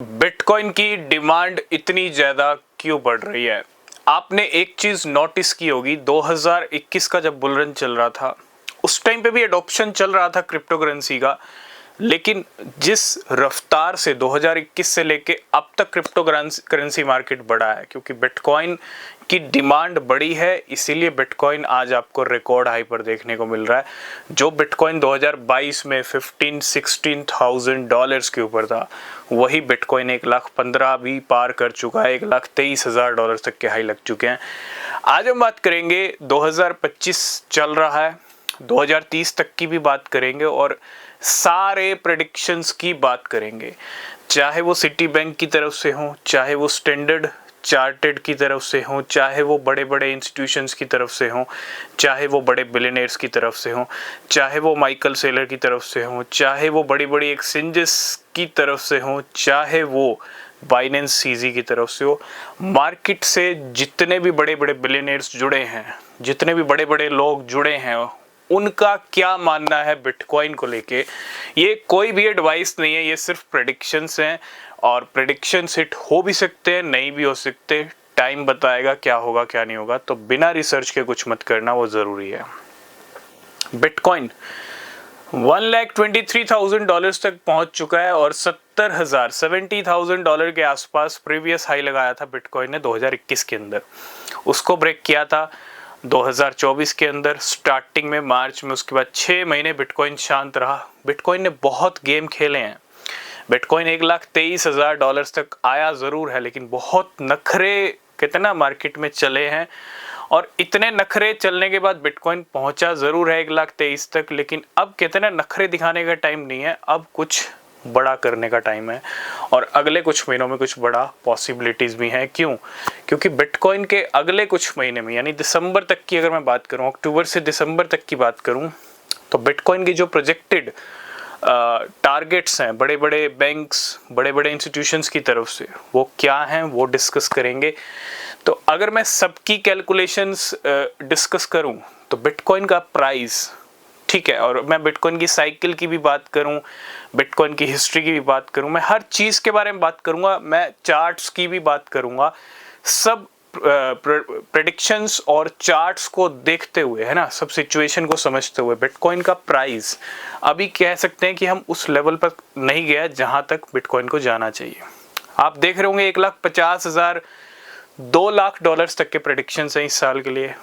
Bitcoin की demand इतनी ज़्यादा क्यों बढ़ रही है? आपने एक चीज़ नोटिस की होगी, 2021 का जब बुल रन चल रहा था उस टाइम पे भी एडॉप्शन चल रहा था क्रिप्टो करेंसी का, लेकिन जिस रफ्तार से 2021 से लेके अब तक क्रिप्टो करेंसी मार्केट बढ़ा है, क्योंकि बिटकॉइन की डिमांड बढ़ी है, इसीलिए बिटकॉइन आज आपको रिकॉर्ड हाई पर देखने को मिल रहा है। जो बिटकॉइन 2022 में 15-16,000 डॉलर्स के ऊपर था, वही बिटकॉइन 1,15,000 भी पार कर चुका है, 1,23,000 डॉलर तक के हाई लग चुके हैं। आज हम बात करेंगे, 2025 चल रहा है, 2030 तक की भी बात करेंगे और सारे प्रेडिक्शंस की बात करेंगे, चाहे वो सिटी बैंक की तरफ से हो, चाहे वो स्टैंडर्ड चार्टेड की तरफ से हो, चाहे वो बड़े बड़े इंस्टीट्यूशंस की तरफ से हो, चाहे वो बड़े बिलियनर्स की तरफ से हो, चाहे वो माइकल सेलर की तरफ से हो, चाहे वो बड़ी बड़ी एक्सचेंजेस की तरफ से हो, चाहे वो बाइनेंस सीजी की तरफ से हो। मार्केट से जितने भी बड़े बड़े बिलियनर्स जुड़े हैं, जितने भी बड़े बड़े लोग जुड़े हैं, उनका क्या मानना है बिटकॉइन को लेके, ये कोई भी एडवाइस नहीं है, ये सिर्फ प्रेडिक्शंस हैं और प्रेडिक्शंस हिट हो भी सकते हैं, नहीं भी हो सकते। टाइम बताएगा क्या होगा क्या नहीं होगा, तो बिना रिसर्च के कुछ मत करना, वो ज़रूरी है। बिटकॉइन 1,23,000 डॉलर्स तक पहुंच चुका है और 70,000 डॉलर के आसपास प्रीवियस हाई लगाया था बिटकॉइन ने 2021 के अंदर। उसको ब्रेक किया था 2024 के अंदर स्टार्टिंग में, मार्च में। उसके बाद 6 महीने बिटकॉइन शांत रहा। बिटकॉइन ने बहुत गेम खेले हैं। बिटकॉइन 1,23,000 डॉलर्स तक आया ज़रूर है, लेकिन बहुत नखरे कितना मार्केट में चले हैं, और इतने नखरे चलने के बाद बिटकॉइन पहुंचा ज़रूर है 1,23,000 तक, लेकिन अब कितने नखरे दिखाने का टाइम नहीं है, अब कुछ बड़ा करने का टाइम है। और अगले कुछ महीनों में कुछ बड़ा पॉसिबिलिटीज़ भी हैं। क्यों? क्योंकि बिटकॉइन के अगले कुछ महीने में, यानी दिसंबर तक की अगर मैं बात करूं, अक्टूबर से दिसंबर तक की बात करूं, तो बिटकॉइन की जो प्रोजेक्टेड टारगेट्स हैं बड़े बड़े बैंक्स, बड़े बड़े इंस्टीट्यूशंस की तरफ से, वो क्या हैं वो डिस्कस करेंगे। तो अगर मैं सबकी कैलकुलेशंस डिस्कस करूं, तो बिटकॉइन का प्राइस, ठीक है, और मैं बिटकॉइन की साइकिल की भी बात करूं, बिटकॉइन की हिस्ट्री की भी बात करूं, मैं हर चीज़ के बारे में बात करूंगा, मैं चार्ट्स की भी बात करूंगा, सब प्रेडिक्शंस और चार्ट्स को देखते हुए, है ना, सब सिचुएशन को समझते हुए बिटकॉइन का प्राइस अभी कह सकते हैं कि हम उस लेवल पर नहीं गया जहां तक बिटकॉइन को जाना चाहिए। आप देख रहे होंगे 1,50,000 2,00,000 डॉलर्स तक के प्रेडिक्शंस हैं इस साल के लिए।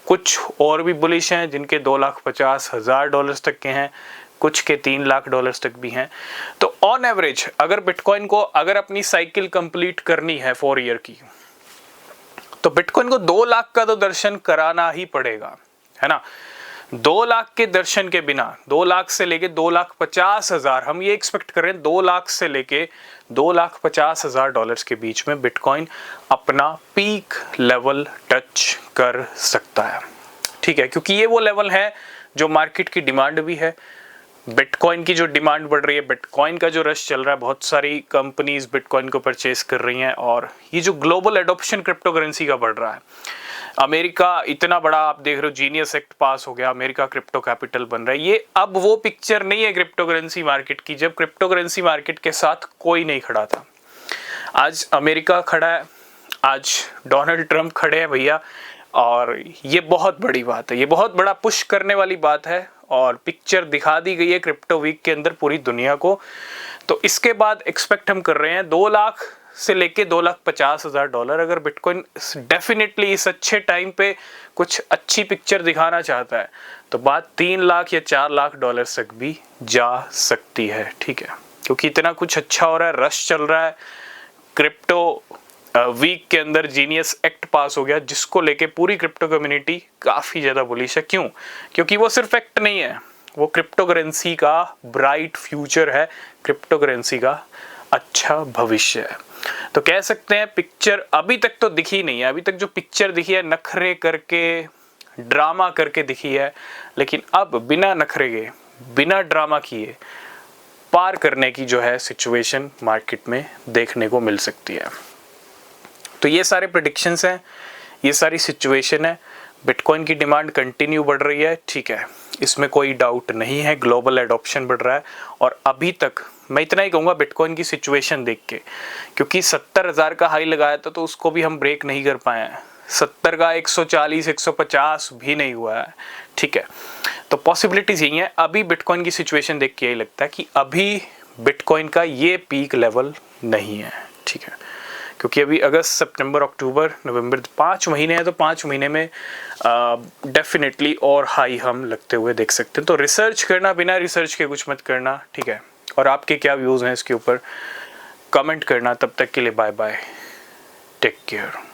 कुछ और भी बुलिश हैं जिनके 2,50,000 डॉलर्स तक के हैं, कुछ के 3,00,000 डॉलर्स तक भी हैं। तो ऑन एवरेज अगर बिटकॉइन को अगर अपनी साइकिल कंप्लीट करनी है 4 ईयर की, तो बिटकॉइन को 2,00,000 का तो दर्शन कराना ही पड़ेगा, है ना। 2,00,000 के दर्शन के बिना, 2,00,000 से लेके 2,50,000, हम ये एक्सपेक्ट कर रहे हैं 2,00,000 से लेके 2,50,000 डॉलर्स के बीच में बिटकॉइन अपना पीक लेवल टच कर सकता है, ठीक है, क्योंकि ये वो लेवल है जो मार्केट की डिमांड भी है। बिटकॉइन की जो डिमांड बढ़ रही है, बिटकॉइन का जो रश चल रहा है, बहुत सारी कंपनीज बिटकॉइन को परचेस कर रही हैं, और ये जो ग्लोबल एडॉप्शन क्रिप्टो करेंसी का बढ़ रहा है, अमेरिका इतना बड़ा, आप देख रहे हो जीनियस एक्ट पास हो गया, अमेरिका क्रिप्टो कैपिटल बन रहा है। ये अब वो पिक्चर नहीं है क्रिप्टो करेंसी मार्केट की जब क्रिप्टो करेंसी मार्केट के साथ कोई नहीं खड़ा था। आज अमेरिका खड़ा है, आज डोनाल्ड ट्रंप खड़े हैं भैया, और ये बहुत बड़ी बात है, ये बहुत बड़ा पुश करने वाली बात है, और पिक्चर दिखा दी गई है क्रिप्टो वीक के अंदर पूरी दुनिया को। तो इसके बाद एक्सपेक्ट हम कर रहे हैं 2,00,000 से लेके 2,50,000 डॉलर। अगर बिटकॉइन डेफिनेटली इस अच्छे टाइम पे कुछ अच्छी पिक्चर दिखाना चाहता है, तो बात 3,00,000 या 4,00,000 डॉलर तक भी जा सकती है, ठीक है, क्योंकि इतना कुछ अच्छा हो रहा है, रश चल रहा है। क्रिप्टो वीक के अंदर जीनियस एक्ट पास हो गया, जिसको लेके पूरी क्रिप्टो कम्युनिटी काफ़ी ज़्यादा बुलिश है। क्यों? क्योंकि वो सिर्फ एक्ट नहीं है, वो क्रिप्टो करेंसी का ब्राइट फ्यूचर है, क्रिप्टो करेंसी का अच्छा भविष्य है। तो कह सकते हैं पिक्चर अभी तक तो दिखी नहीं है, अभी तक जो पिक्चर दिखी है नखरे करके, ड्रामा करके दिखी है, लेकिन अब बिना नखरे के, बिना ड्रामा किए पार करने की जो है सिचुएशन मार्केट में देखने को मिल सकती है। तो ये सारे प्रेडिक्शंस हैं, ये सारी सिचुएशन है। बिटकॉइन की डिमांड कंटिन्यू बढ़ रही है, ठीक है, इसमें कोई डाउट नहीं है, ग्लोबल एडॉप्शन बढ़ रहा है। और अभी तक मैं इतना ही कहूँगा बिटकॉइन की सिचुएशन देख के, क्योंकि 70,000 का हाई लगाया था तो उसको भी हम ब्रेक नहीं कर पाए हैं, 70 का 140 150 भी नहीं हुआ है, ठीक है। तो पॉसिबिलिटीज यही है। अभी बिटकॉइन की सिचुएशन देख के यही लगता है कि अभी बिटकॉइन का ये पीक लेवल नहीं है, ठीक है, क्योंकि अभी अगस्त सितंबर अक्टूबर नवंबर 5 महीने हैं, तो 5 महीने में डेफिनेटली और हाई हम लगते हुए देख सकते हैं। तो रिसर्च करना, बिना रिसर्च के कुछ मत करना, ठीक है। और आपके क्या व्यूज़ हैं इसके ऊपर कमेंट करना। तब तक के लिए बाय बाय, टेक केयर।